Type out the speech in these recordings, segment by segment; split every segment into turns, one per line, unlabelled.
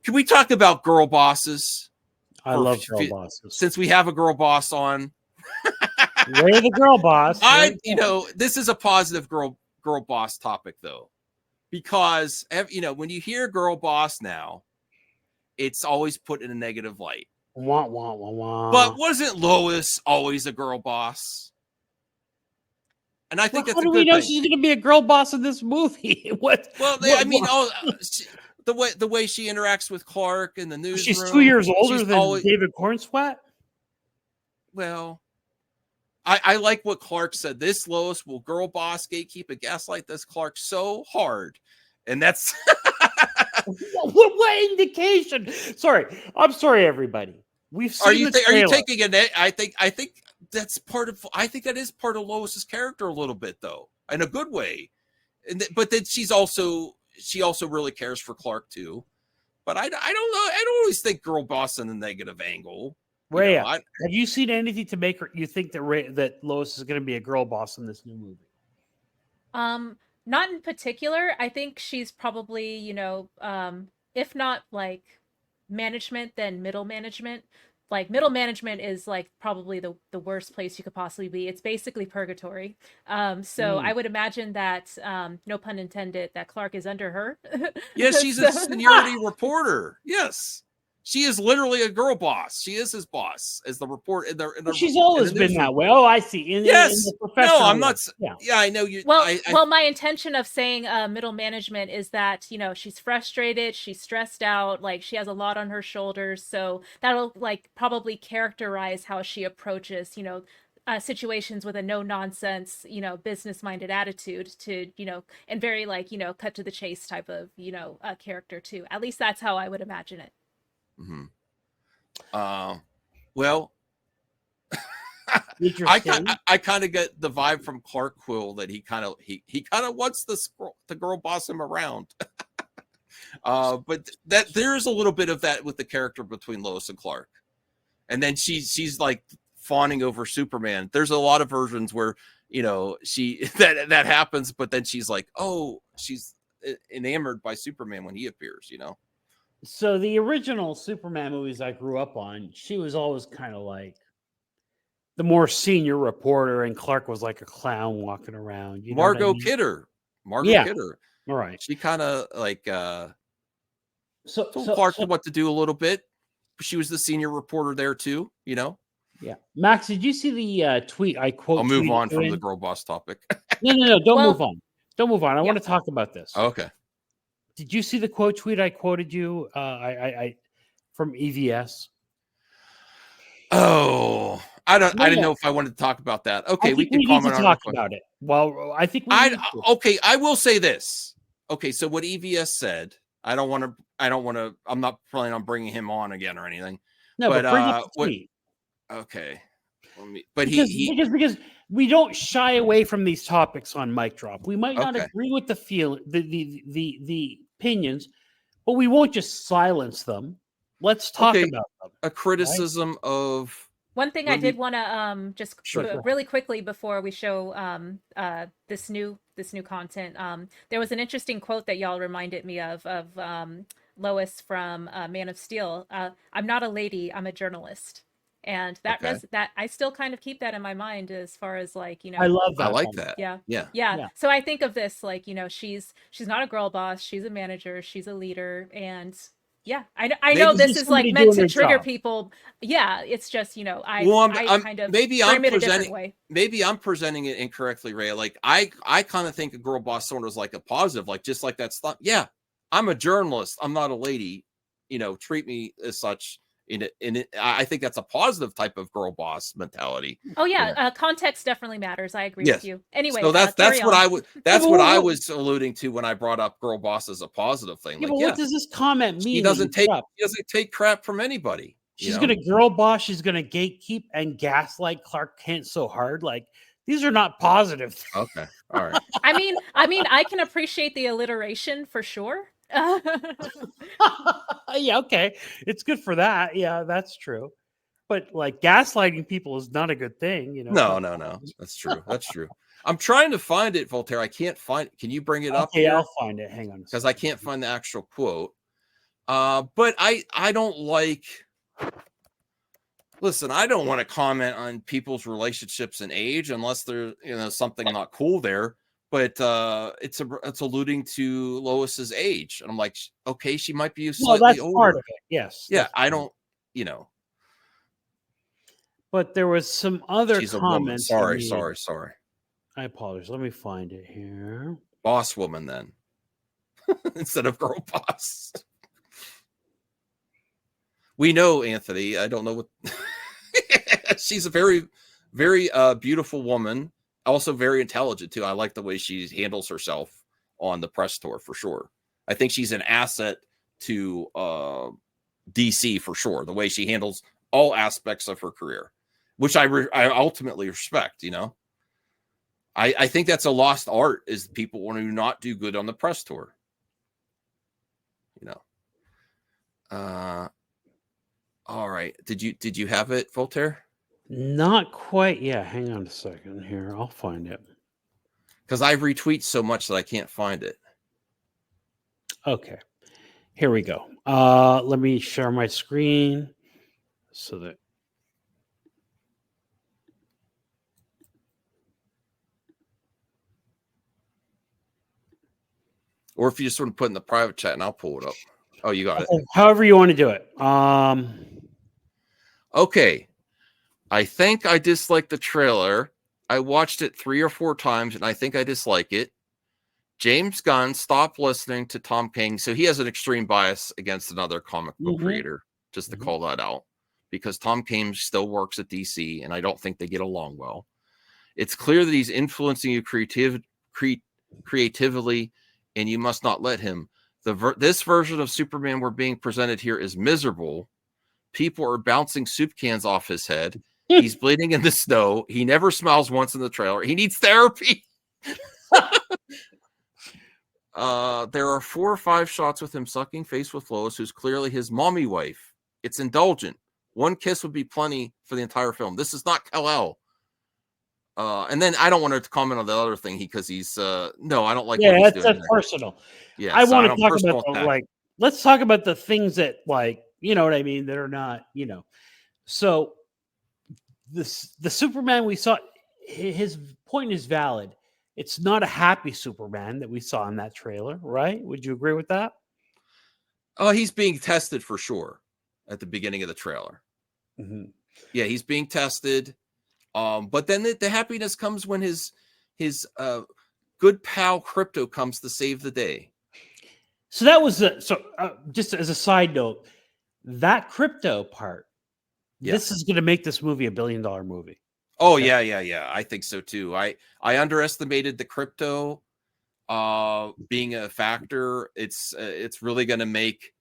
Can we talk about girl bosses?
I love girl bosses.
Since we have a girl boss on.
Ray the girl boss.
This is a positive girl boss topic though, because when you hear girl boss now, it's always put in a negative light.
Wah, wah, wah, wah.
But wasn't Lois always a girl boss? And I think that's a good thing. How do we know
she's going to be a girl boss in this movie?
The way she interacts with Clark in the newsroom.
She's 2 years older than David Cornsweet.
Well, I like what Clark said. This Lois will girl boss, gatekeep, and gaslight this Clark so hard. And that's
what indication? I'm sorry, everybody. We've seen.
Are you taking it? I think that's part of. I think that is part of Lois's character a little bit, though, in a good way. But then she also really cares for Clark too. But I don't know. I don't always think girl boss in a negative angle.
Rhea, have you seen anything to make you think that Lois is going to be a girl boss in this new movie?
Not in particular. I think she's probably, if not like management, then middle management. Like middle management is like probably the worst place you could possibly be. It's basically purgatory. So I would imagine that, no pun intended, that Clark is under her.
Yes, she's a seniority reporter. Yes. She is literally a girl boss. She is his boss as the report.
She's always been that way. Oh, I see.
Yes. No, I'm not. Yeah, I know you.
Well, my intention of saying middle management is that, she's frustrated. She's stressed out. Like she has a lot on her shoulders. So that'll like probably characterize how she approaches, situations with a no nonsense, business-minded attitude to, and very like, cut to the chase type of, character too. At least that's how I would imagine it.
Mm-hmm. Well, I kind of get the vibe from Clark Quill that he kind of wants the girl boss him around. But that there is a little bit of that with the character between Lois and Clark, and then she's like fawning over Superman. There's a lot of versions where that happens, but then she's like, oh, she's enamored by Superman when he appears.
So the original Superman movies I grew up on, she was always kind of like the more senior reporter, and Clark was like a clown walking around.
Margot Kidder. Kidder.
All right.
She kind of like told
Clark
what to do a little bit. She was the senior reporter there too, Yeah.
Max, did you see the tweet I quote?
I'll move on from the girl boss topic.
No. Don't move on. Don't move on. I want to talk about this.
Okay.
Did you see the quote tweet I quoted you? I from EVS.
Oh, I didn't know if I wanted to talk about that. Okay, we can comment on
talk about it. Well, I think
okay. I will say this. Okay, so what EVS said, I don't want to. I'm not planning on bringing him on again or anything.
No, but bring up the tweet.
Okay,
because we don't shy away from these topics on Mic Drop. We might not agree with the opinions, but we won't just silence them. Let's talk about them.
A criticism of
one thing I did want to just really quickly before we show this new content. There was an interesting quote that y'all reminded me of Lois from Man of Steel. I'm not a lady, I'm a journalist. And that I still kind of keep that in my mind as far as like,
I love that.
I like that.
Yeah. So I think of this like, she's not a girl boss. She's a manager. She's a leader. And yeah, I know this is like meant to trigger people. Yeah. It's just, I kind of frame it a different way.
Maybe I'm presenting it incorrectly, Ray. Like I kind of think a girl boss sort of is like a positive, like just like that stuff. Yeah. I'm a journalist. I'm not a lady, treat me as such. I think that's a positive type of girl boss mentality.
Oh yeah, context definitely matters. I agree with you. Anyway,
so that's what I was alluding to when I brought up girl boss as a positive thing.
Yeah, what does this comment mean?
He doesn't take crap from anybody.
She's gonna girl boss. She's gonna gatekeep and gaslight Clark Kent so hard. Like these are not positive things.
Okay, all right.
I mean, I can appreciate the alliteration for sure.
Yeah, okay, it's good for that. Yeah, that's true. But like gaslighting people is not a good thing,
No, that's true. I'm trying to find it, Voltaire. I can't find it. Can you bring it up?
Okay, I'll find it. Hang on,
because I can't find the actual quote. But I don't like. Listen, I don't want to comment on people's relationships and age unless there's something not cool there. But it's alluding to Lois's age, and I'm like, okay, she might be slightly
that's
older.
part of it. Yes.
Yeah, I
don't. But there was some other
She's
comments.
a woman. Sorry.
I apologize. Let me find it here.
Boss woman, then, instead of girl boss. We know, Anthony. I don't know what. She's a very, very beautiful woman. Also very intelligent too. I like the way she handles herself on the press tour for sure. I think she's an asset to DC for sure. The way she handles all aspects of her career, which I ultimately respect. I think that's a lost art, is people want to not do good on the press tour. All right. Did you have it, Voltaire?
Not quite. Yeah, hang on a second here. I'll find it.
Because I retweet so much that I can't find it.
Okay. Here we go. Let me share my screen so that.
Or if you just sort of put in the private chat and I'll pull it up. Oh, you got it.
However you want to do it.
Okay. I think I dislike the trailer. I watched it 3 or 4 times, and I think I dislike it. James Gunn stopped listening to Tom King. So he has an extreme bias against another comic book creator, just to call that out. Because Tom King still works at DC, and I don't think they get along well. It's clear that he's influencing you creatively, and you must not let him. This version of Superman we're being presented here is miserable. People are bouncing soup cans off his head. He's bleeding in the snow. He never smiles once in the trailer. He needs therapy. There are 4 or 5 shots with him sucking face with Lois, who's clearly his mommy wife. It's indulgent. 1 kiss would be plenty for the entire film. This is not Kal-El. And then I don't want to comment on the other thing because he's no, I don't like.
Yeah, that's personal.
Yeah,
I want to talk about let's talk about the things that you know what I mean, that are not, So the Superman we saw, his point is valid. It's not a happy Superman that we saw in that trailer, right? Would you agree with that?
Oh, he's being tested for sure at the beginning of the trailer. Yeah, he's being tested. But then the happiness comes when his good pal Crypto comes to save the day.
So that was just as a side note, that Crypto part. Yeah. This is going to make this movie $1 billion movie.
Oh, okay. Yeah. I think so too. I underestimated the Crypto being a factor. It's really going to make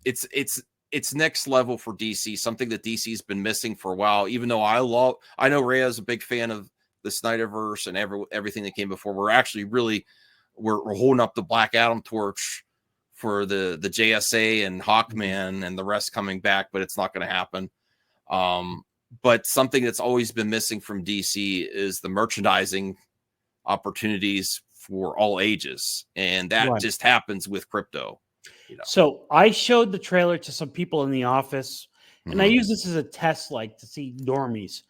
it's next level for DC, something that DC's been missing for a while. Even though I know Rhea is a big fan of the Snyderverse and everything that came before. We're actually we're holding up the Black Adam torch for the JSA and Hawkman and the rest coming back, but it's not going to happen. But something that's always been missing from DC is the merchandising opportunities for all ages. And that just happens with Crypto.
So I showed the trailer to some people in the office, and I use this as a test, to see normies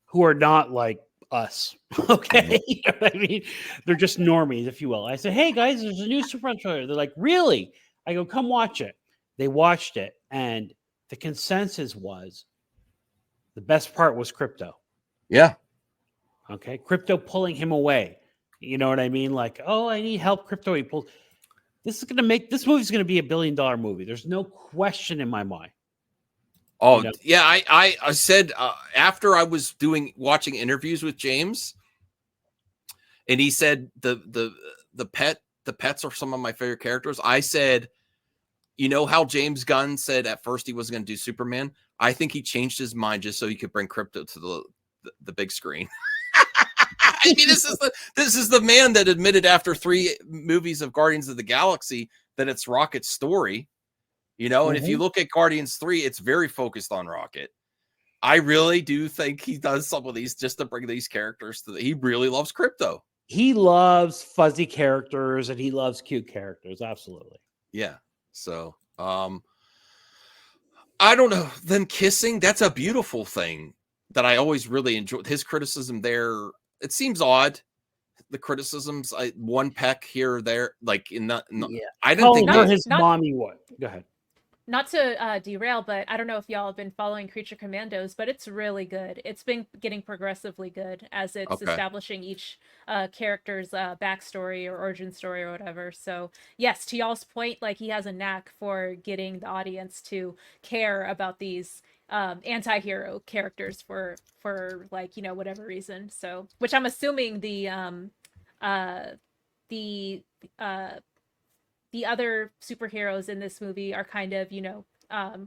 who are not like us. Okay. You know what I mean? They're just normies, if you will. I said, hey guys, there's a new Superman trailer. They're like, really? I go, come watch it. They watched it, and the consensus was the best part was Crypto.
Yeah.
Okay. Crypto pulling him away. You know what I mean? Like, oh, I need help. Crypto. He pulls. This movie's going to be $1 billion movie. There's no question in my mind.
Oh, yeah. I said after I was watching interviews with James, and he said the pets are some of my favorite characters. I said, how James Gunn said at first he wasn't going to do Superman. I think he changed his mind just so he could bring Crypto to the big screen. I mean, this is the man that admitted after 3 movies of Guardians of the Galaxy that it's Rocket's story, and if you look at Guardians 3, it's very focused on Rocket. I really do think he does some of these just to bring these characters he really loves Crypto.
He loves fuzzy characters and he loves cute characters. Absolutely.
Yeah. So, I don't know. Them kissing, that's a beautiful thing that I always really enjoyed. His criticism there, it seems odd. The criticisms, one peck here or there, like I didn't think
her his mommy would. Go ahead.
Not to derail, but I don't know if y'all have been following Creature Commandos, but it's really good. It's been getting progressively good as it's establishing each character's backstory or origin story or whatever. So yes, to y'all's point, like he has a knack for getting the audience to care about these anti-hero characters for like, whatever reason. So, which I'm assuming the the uh the other superheroes in this movie are kind of,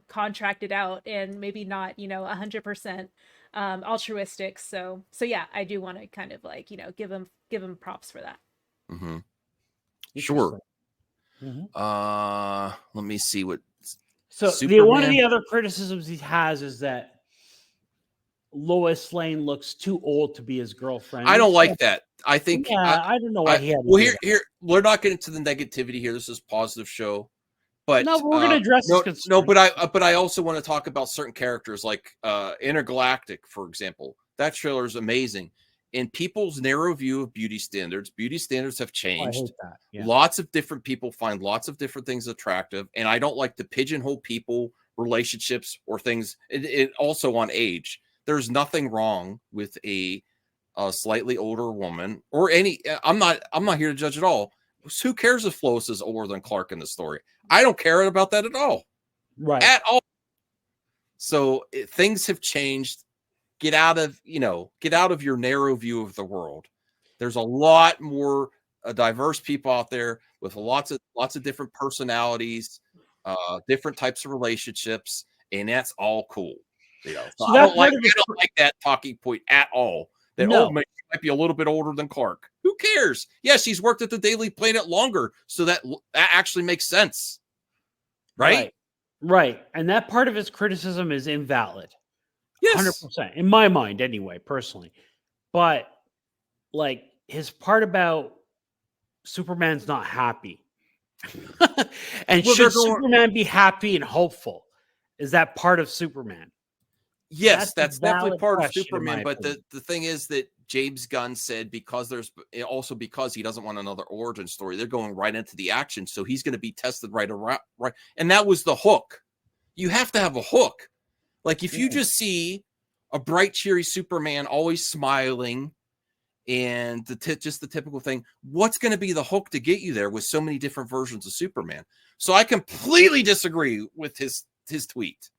contracted out and maybe not, 100% altruistic. So yeah, I do want to kind of like, give him props for that.
Mm-hmm. Sure. Mm-hmm. Let me see what.
So one of the other criticisms he has is that Lois Lane looks too old to be his girlfriend.
I don't like that. I think.
Yeah, I don't know why he had.
Well, here we're not getting to the negativity here. This is a positive show, but
no, we're going to address
no. But I also want to talk about certain characters like Intergalactic, for example. That trailer is amazing. In people's narrow view of beauty standards have changed.
I hate that. Yeah.
Lots of different people find lots of different things attractive, and I don't like to pigeonhole people, relationships, or things. It also on age. There's nothing wrong with a slightly older woman or any. I'm not here to judge at all. Who cares if Lois is older than Clark in the story? I don't care about that at all.
Right.
At all. So things have changed. Get out of your narrow view of the world. There's a lot more diverse people out there with lots of different personalities, different types of relationships, and that's all cool. So I don't like that talking point at all. That might be a little bit older than Clark. Who cares? Yes, he's worked at the Daily Planet longer, so that actually makes sense, right?
Right. And that part of his criticism is invalid.
Yes,
100% in my mind, anyway, personally. But like his part about Superman's not happy, and should Superman be happy and hopeful? Is that part of Superman?
Yes, that's definitely part of Superman. But the thing is that James Gunn said because he doesn't want another origin story, they're going right into the action. So he's going to be tested right. And that was the hook. You have to have a hook. Like if you just see a bright, cheery Superman always smiling and just the typical thing, what's going to be the hook to get you there with so many different versions of Superman? So I completely disagree with his tweet.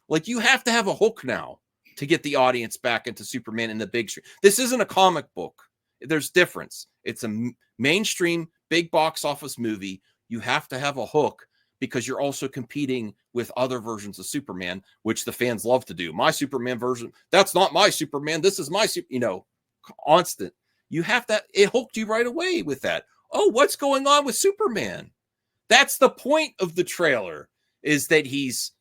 Like, you have to have a hook now to get the audience back into Superman in the big screen. This isn't a comic book. There's difference. It's a mainstream, big box office movie. You have to have a hook because you're also competing with other versions of Superman, which the fans love to do. My Superman version, that's not my Superman. This is my, constant. You have that. It hooked you right away with that. Oh, what's going on with Superman? That's the point of the trailer, is that he's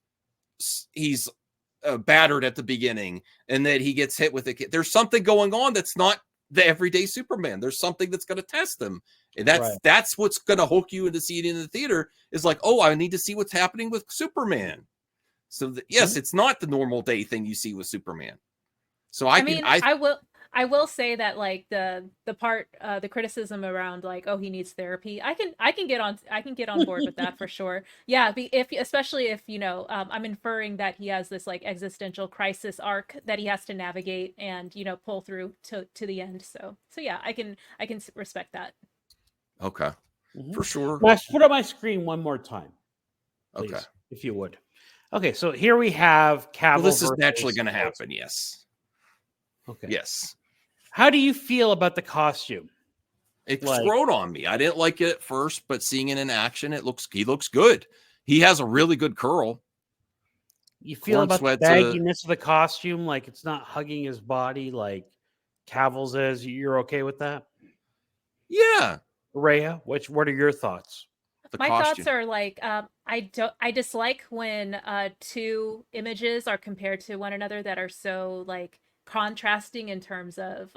battered at the beginning and that he gets hit with a kid. There's something going on that's not the everyday Superman. There's something that's going to test him. And that's what's going to hook you into seeing it in the theater, is like, oh, I need to see what's happening with Superman. So yes, it's not the normal day thing you see with Superman. So
I will say that like the part the criticism around like, oh, he needs therapy, I can get on board with that for sure. Yeah, especially if I'm inferring that he has this like existential crisis arc that he has to navigate and pull through to the end. So yeah, I can respect that.
Okay, for sure.
Let's put up my screen one more time, please, okay, if you would. Okay, so here we have Cavill.
Well, this is naturally going to happen. Yes.
Okay.
Yes.
How do you feel about the costume?
It grown on me. I didn't like it at first, but seeing it in action, he looks good. He has a really good curl.
You feel about the bagginess of the costume, like it's not hugging his body like Cavill's is. You're okay with that?
Yeah.
Rhea, what are your thoughts?
My thoughts are like, I dislike when two images are compared to one another that are so like contrasting in terms of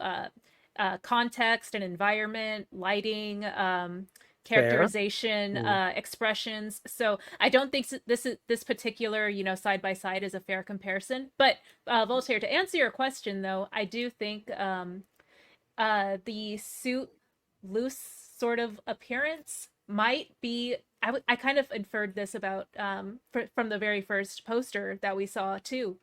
context and environment, lighting, characterization, expressions. So I don't think this particular, you know, side by side is a fair comparison. But Voltaire, to answer your question though, I do think the suit loose sort of appearance might be. I kind of inferred this about from the very first poster that we saw too,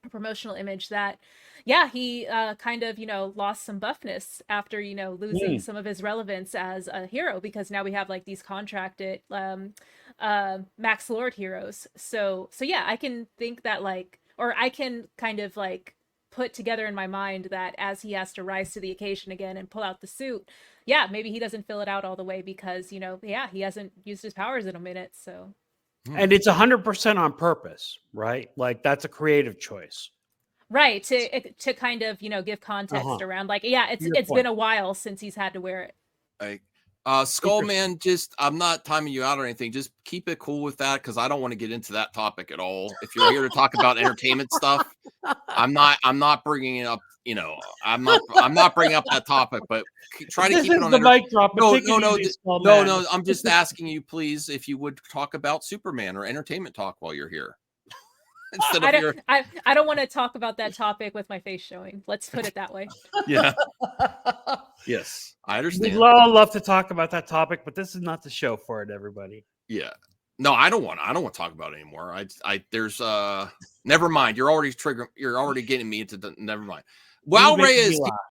a promotional image, that yeah, he kind of, you know, lost some buffness after, you know, losing some of his relevance as a hero, because now we have like these contracted Max Lord heroes. So yeah, I can think that like, or I can kind of like put together in my mind that as he has to rise to the occasion again and pull out the suit, yeah, maybe he doesn't fill it out all the way because, you know, yeah, he hasn't used his powers in a minute. So
and it's 100% on purpose, right? Like that's a creative choice.
Right, to kind of, you know, give context around like, yeah, it's been a while since he's had to wear it.
Like, Skullman, just I'm not timing you out or anything. Just keep it cool with that, because I don't want to get into that topic at all. If you're here to talk about entertainment stuff, I'm not bringing it up. You know, I'm not bringing up that topic. But try to keep it on
the mic drop.
No. I'm just asking you, please, if you would talk about Superman or entertainment talk while you're here.
I don't want to talk about that topic with my face showing. Let's put it that way.
Yeah. Yes, I understand.
We'd all love to talk about that topic, but this is not the show for it, everybody.
Yeah. No, I don't want to talk about it anymore. There's never mind. You're already getting me into the never mind. Wow, Reyes,